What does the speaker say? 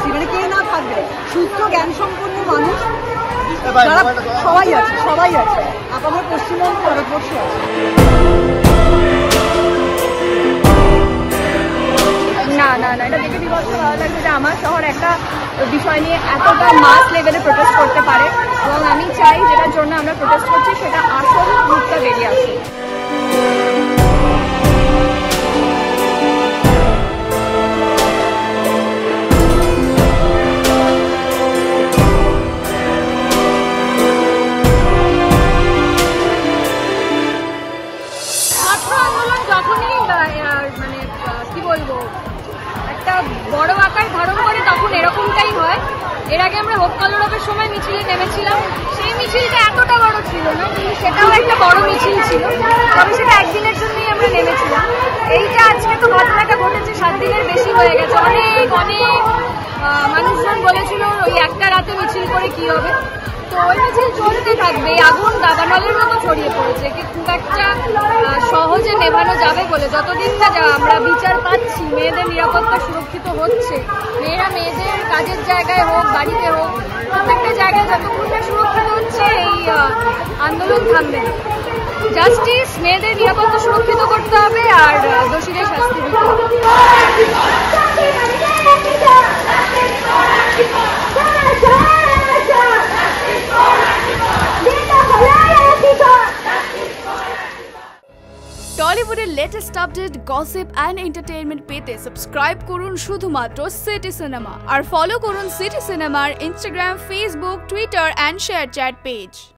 Obviously, মানে কে না থাকবে, সুস্থ জ্ঞান সম্পন্ন মানুষ যারা সবাই আছে, আপামর পশ্চিমবঙ্গ ভারতবর্ষে আছে। না না না, এটা দেখে বিভৎস ভালো লাগছে যে আমার শহর একটা বিষয় নিয়ে এতটা মাস লেভেলে প্রোটেস্ট করতে পারে, এবং আমি চাই যেটার জন্য আমরা প্রোটেস্ট করছি সেটা আসল রূপটা বেরিয়ে আসে। মানে কি বলবো, একটা বড় আকার ধারণ করে তখন এরকমটাই হয়। এর আগে আমরা হোক কলরবের সময় মিছিলে নেমেছিলাম, সেই মিছিলটা এতটা বড় ছিল না, কিন্তু সেটাও একটা বড় মিছিল ছিল, তবে সেটা একদিনের জন্যই আমরা নেমেছিলাম। এইটা আজকে তো ঘটনাটা ঘটেছে 7 দিনের বেশি হয়ে গেছে, অনেক মানুষজন বলেছিল ওই একটা রাতে মিছিল করে কি হবে, তো ওই মিছিল চলতে থাকবে। আগুন দাবানলের মতো ছড়িয়ে পড়েছে, কি খুব একটা সহজে নেভানো যাবে বলে, যতদিন না আমরা বিচার পাচ্ছি, মেয়েদের নিরাপত্তা সুরক্ষিত হচ্ছে, মেয়েরা মেয়েদের কাজের জায়গায় হোক, বাড়িতে হোক, প্রত্যেকটা জায়গায় যতক্ষণ না সুরক্ষিত হচ্ছে এই আন্দোলন থামবে না। জাস্টিস, মেয়েদের নিরাপত্তা সুরক্ষিত করতে হবে আর দোষীদের শাস্তি দিতে হবে। টলিউডের latest update, gossip and entertainment পেতে সাবস্ক্রাইব করুন শুধুমাত্র সিটি সিনেমা, আর ফলো করুন সিটি সিনেমার Instagram, Facebook, Twitter and ShareChat page.